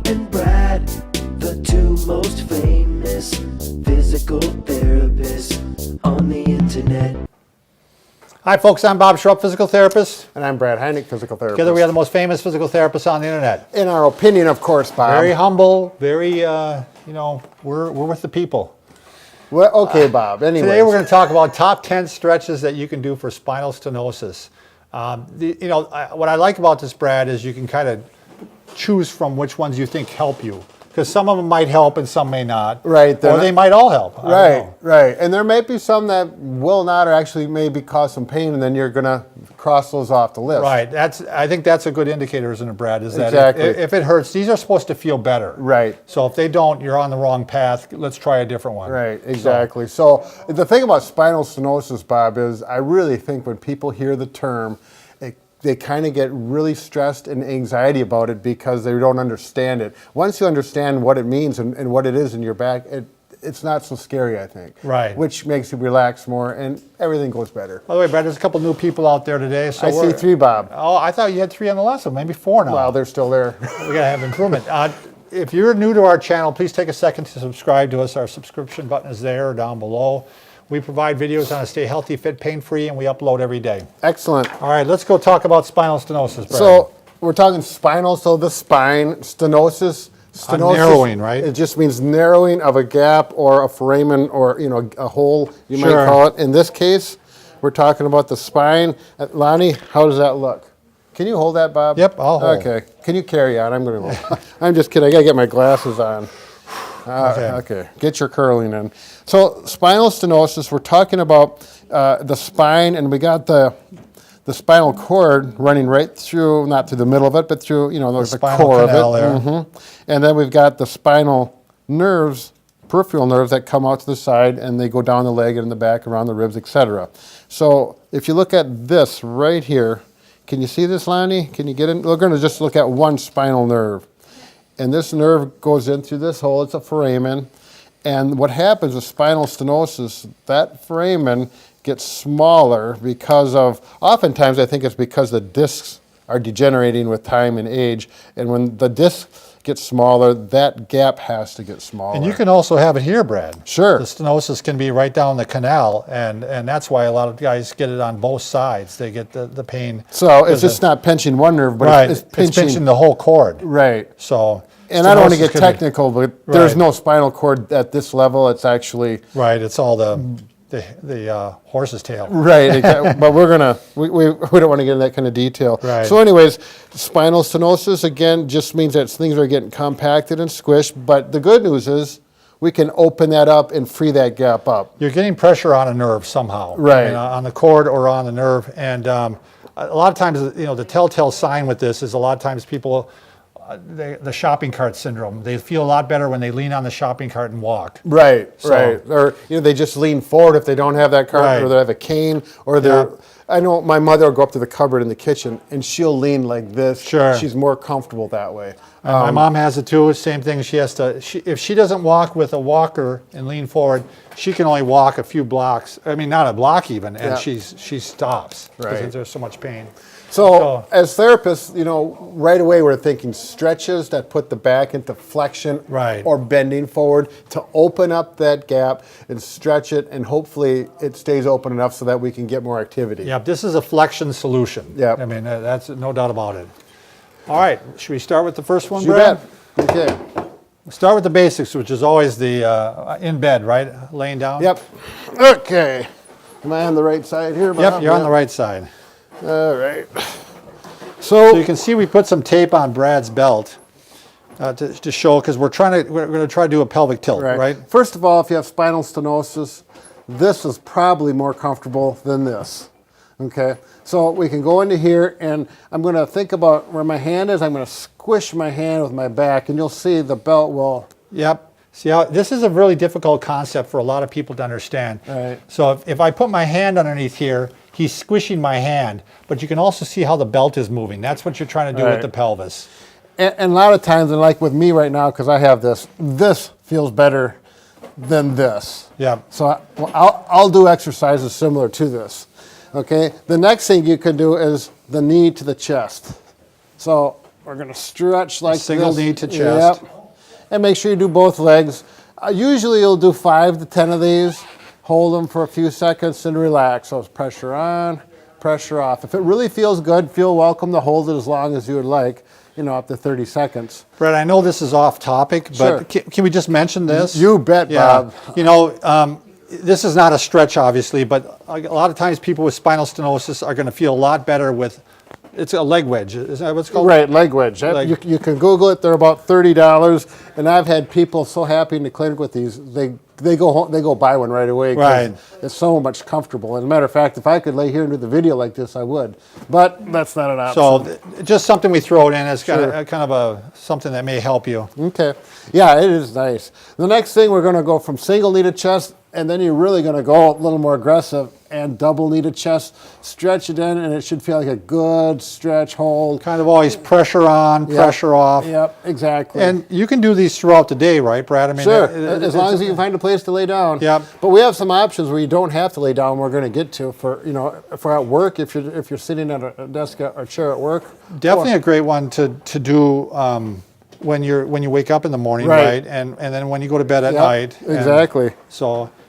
and Brad, the two most famous physical therapists on the internet. Hi folks, I'm Bob Schrupp, physical therapist. And I'm Brad Heineck, physical therapist. Together we are the most famous physical therapists on the internet. In our opinion, of course, Bob. Very humble, very, we're with the people. Well, okay, Bob. Anyways. Today we're going to talk about top 10 stretches that you can do for spinal stenosis. What I like about this, Brad, is you can kind of choose from which ones you think help you. Because some of them might help and some may not. Right. Or they might all help. Right. And there may be some that will not or actually maybe cause some pain, and then you're going to cross those off the list. Right. I think that's a good indicator, isn't it, Brad? Is that exactly. if it hurts, these are supposed to feel better. Right. So if they don't, you're on the wrong path. Let's try a different one. Right, exactly. So the thing about spinal stenosis, Bob, is I really think when people hear the term, they kind of get really stressed and anxiety about it because they don't understand it. Once you understand what it means and what it is in your back, it's not so scary, I think. Right. Which makes you relax more and everything goes better. By the way, Brad, there's a couple new people out there today. So I see 3, Bob. Oh, I thought you had 3 on the last one, maybe 4 now. Well, they're still there. We got to have improvement. If you're new to our channel, please take a second to subscribe to us. Our subscription button is there or down below. We provide videos on how to stay healthy, fit, pain-free, and we upload every day. Excellent. All right, let's go talk about spinal stenosis, Brad. So we're talking spinal, so the spine, stenosis. Narrowing, right? It just means narrowing of a gap or a foramen or a hole, you might call it. In this case, we're talking about the spine. Lonnie, how does that look? Can you hold that, Bob? Yep, I'll hold. Okay. Can you carry on? I'm going to. I'm just kidding. I got to get my glasses on. Okay. Get your curling in. So spinal stenosis, we're talking about the spine, and we got the spinal cord running right through, not through the middle of it, but through, the core of it. There. And then we've got the spinal nerves, peripheral nerves that come out to the side, and they go down the leg and in the back, around the ribs, etc. So if you look at this right here, can you see this, Lonnie? Can you get in? We're going to just look at one spinal nerve. And this nerve goes in through this hole. It's a foramen. And what happens with spinal stenosis, that foramen gets smaller because of, oftentimes I think it's because the discs are degenerating with time and age. And when the disc gets smaller, that gap has to get smaller. And you can also have it here, Brad. Sure. The stenosis can be right down the canal, and that's why a lot of guys get it on both sides. They get the pain. So it's just not pinching one nerve, but it's pinching the whole cord. Right. So. And I don't want to get technical, but there's no spinal cord at this level. It's actually it's all the horse's tail. Right, exactly. But we don't want to get into that kind of detail. Right. So anyways, spinal stenosis, again, just means that things are getting compacted and squished. But the good news is we can open that up and free that gap up. You're getting pressure on a nerve somehow. Right. On the cord or on the nerve. And a lot of times, the telltale sign with this is a lot of times people, the shopping cart syndrome. They feel a lot better when they lean on the shopping cart and walk. Right. Or they just lean forward if they don't have that cart, or they have a cane, or they're. I know my mother will go up to the cupboard in the kitchen and she'll lean like this. Sure. She's more comfortable that way. My mom has it too. Same thing. She has to. If she doesn't walk with a walker and lean forward, she can only walk a few blocks. I mean, not a block even, and she stops because there's so much pain. So as therapists, right away we're thinking stretches that put the back into flexion or bending forward to open up that gap and stretch it, and hopefully it stays open enough so that we can get more activity. Yeah, this is a flexion solution. Yeah. I mean, that's no doubt about it. All right, should we start with the first one, You Brad? bet. Okay. We'll start with the basics, which is always the in bed, right? Laying down? Yep. Okay. Am I on the right side here, Bob? Yep, you're on the right side. All right. So you can see we put some tape on Brad's belt to show, because we're going to try to do a pelvic tilt, right? First of all, if you have spinal stenosis, this is probably more comfortable than this. Okay. So we can go into here, and I'm going to think about where my hand is. I'm going to squish my hand with my back, and you'll see the belt will. Yep. See how this is a really difficult concept for a lot of people to understand. Right. So if I put my hand underneath here, he's squishing my hand, but you can also see how the belt is moving. That's what you're trying to do with the pelvis. And a lot of times, and like with me right now, because I have this feels better than this. Yeah. So I'll do exercises similar to this. Okay. The next thing you could do is the knee to the chest. So We're going to stretch like Single this. knee to chest. Yep. And make sure you do both legs. Usually you'll do 5 to 10 of these. Hold them for a few seconds and relax. So it's pressure on, pressure off. If it really feels good, feel welcome to hold it as long as you would like, up to 30 seconds. Brett, I know this is off topic, Sure. but can we just mention this? You bet, Yeah. Bob. This is not a stretch, obviously, but a lot of times people with spinal stenosis are going to feel a lot better with, it's a leg wedge. Is that what it's called? Right, leg wedge. You can Google it. They're about $30, and I've had people so happy in the clinic with these. They go home, they go buy one right away. 'Cause Right. It's so much comfortable. As a matter of fact, if I could lay here and do the video like this, I would. But that's not an option. So just something we throw it in as Sure. kind of something that may help you. Okay. Yeah, it is nice. The next thing, we're going to go from single knee to chest, and then you're really going to go a little more aggressive and double knee to chest. Stretch it in, and it should feel like a good stretch hold. Kind of always pressure on, Yep. pressure off. Yep, exactly. And you can do these throughout the day, right, Brad? I mean, Sure, as long as you can find a place to lay down. Yep. But we have some options where you don't have to lay down. We're going to get to for if we're at work, if you're sitting at a desk or chair at work. Definitely a great one to do when you wake up in the morning, Right. right? And then when you go to bed at Yep, night. exactly.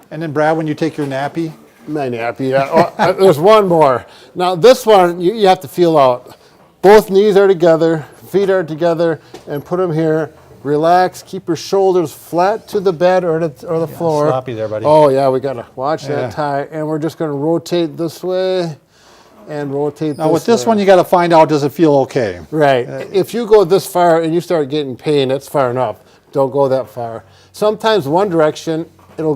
And then Brad, when you take your nappy. My nappy. Yeah. Oh, there's one more. Now this one you have to feel out. Both knees are together, feet are together, and put them here. Relax. Keep your shoulders flat to the bed or the floor. Sloppy there, buddy. Oh yeah, we gotta watch Yeah. that tie, and we're just gonna rotate this way, and rotate. Now with this one, you got to find out, does it feel okay? Right. If you go this far and you start getting pain, that's far enough. Don't go that far. Sometimes one direction it'll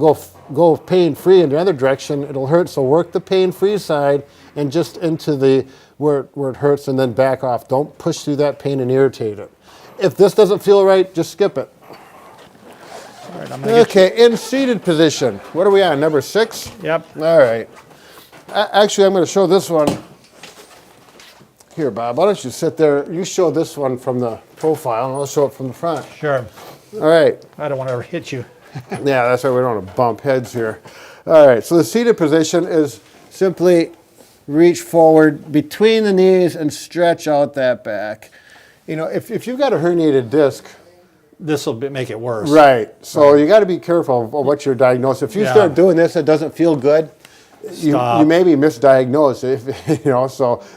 go pain free, and the other direction it'll hurt. So work the pain free side and just into the where it hurts, and then back off. Don't push through that pain and irritate it. If this doesn't feel right, just skip it. All right, I'm gonna get Okay, in seated position. What are we on? Number 6? Yep. All right. Actually, I'm going to show this one. Here, Bob, why don't you sit there? You show this one from the profile, and I'll show it from the front. Sure. All right. I don't want to ever hit you. Yeah, that's why we don't want to bump heads here. All right, so the seated position is simply reach forward between the knees and stretch out that back. If you've got a herniated disc, This will make it worse. right, so you got to be careful of what you're diagnosed. If you Yeah. start doing this, it doesn't feel good. You Stop. may be misdiagnosed,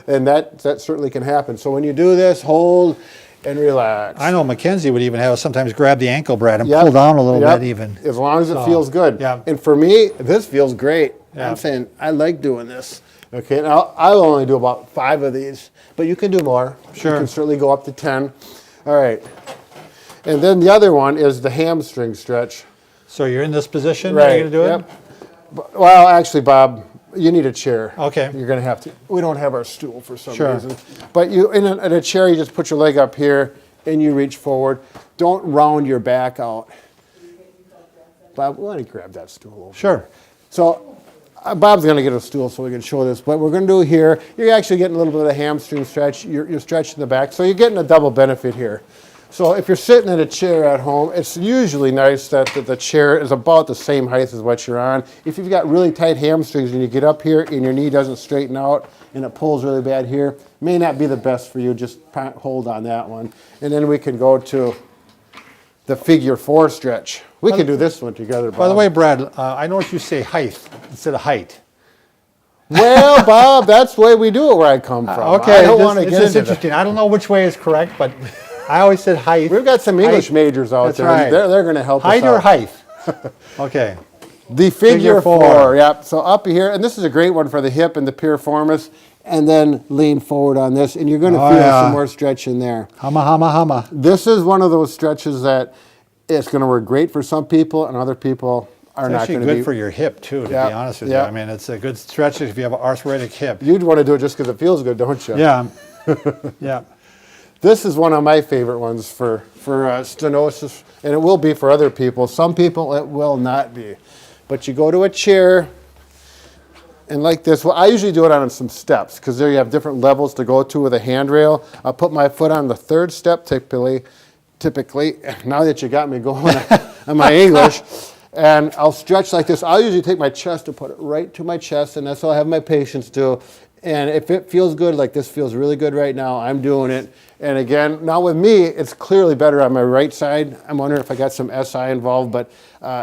and that certainly can happen. So when you do this, hold and relax. I know Mackenzie would even have us sometimes grab the ankle, Brad, and Yep. pull down a little Yep. bit even. As long as it So, feels good. yeah. And for me, this feels great. Yeah. I'm saying I like doing this. Okay, now I'll only do about 5 of these, but you can do more. Sure. You can certainly go up to 10. All right. And then the other one is the hamstring stretch. So you're in this position? Right. Are you going to do it? Yep. Well, actually, Bob, you need a chair. Okay. You're going to have to. We don't have our stool for some Sure. reason. But in a chair, you just put your leg up here and you reach forward. Don't round your back out. Bob, why don't you grab that stool over? Sure. So Bob's going to get a stool so we can show this. But we're going to do here, you're actually getting a little bit of a hamstring stretch. You're stretching the back. So you're getting a double benefit here. So if you're sitting in a chair at home, it's usually nice that the chair is about the same height as what you're on. If you've got really tight hamstrings and you get up here and your knee doesn't straighten out and it pulls really bad here, may not be the best for you. Just hold on that one. And then we can go to the figure 4 stretch. We can do this one together, Bob. By the way, Brad, I noticed you say height instead of height. Well, Bob, that's the way we do it where I come from. Okay, I don't want to it's get just into that. interesting. I don't know which way is correct, but I always said height. We've got some English majors out That's there. right. They're going to help Height us out. or height? Okay. The figure Figure 4. 4, yep. So up here, and this is a great one for the hip and the piriformis, and then lean forward on this, and you're going to Oh, feel yeah. some more stretch in there. Hama, hama, hama. This is one of those stretches that it's going to work great for some people, and other people are It's not actually going to good be. for your hip, too, to Yeah, be honest with yeah. you. I mean, it's a good stretch if you have an arthritic hip. You'd want to do it just because it feels good, don't you? Yeah. Yeah. This is one of my favorite ones for stenosis, and it will be for other people. Some people it will not be. But you go to a chair, and like this, well, I usually do it on some steps, because there you have different levels to go to with a handrail. I'll put my foot on the 3rd step typically, now that you got me going on my English, and I'll stretch like this. I'll usually take my chest and put it right to my chest, and that's what I have my patients do. And if it feels good, like this feels really good right now, I'm doing it. And again, now with me, it's clearly better on my right side. I'm wondering if I got some SI involved, but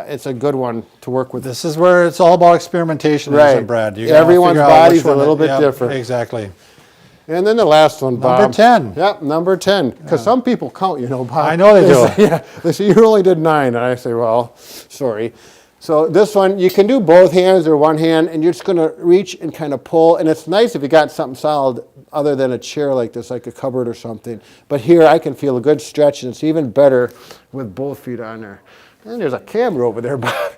it's a good one to work with. This is where it's all about experimentation, Right. isn't it, Brad? You gotta Everyone's figure out body's which one a little bit yep, different. Exactly. And then the last one, Bob. Number 10. Yep, number 10. Because some people count, you know, Bob. I know they do. Say, yeah, they say, you only did 9. And I say, well, sorry. So this one, you can do both hands or one hand, and you're just going to reach and kind of pull. And it's nice if you got something solid other than a chair like this, like a cupboard or something. But here, I can feel a good stretch, and it's even better with both feet on there. And there's a camera over there, Bob.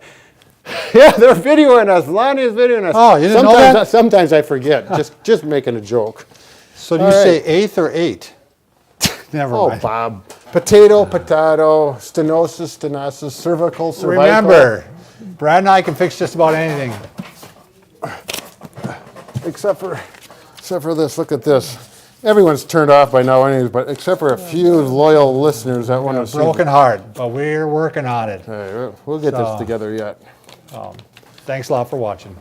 Yeah, they're videoing us. Lonnie's videoing us. Oh, you didn't know that? Sometimes I forget. just making a joke. So do you All right. say eighth or 8? Never Oh, mind. Bob. Potato, stenosis, cervical, cervical. Remember, Brad and I can fix just about anything. Except for this. Look at this. Everyone's turned off by now anyways, but except for a few loyal listeners that want to see. Broken heart, but we're working on it. Hey, we'll get this together yet. Thanks a lot for watching.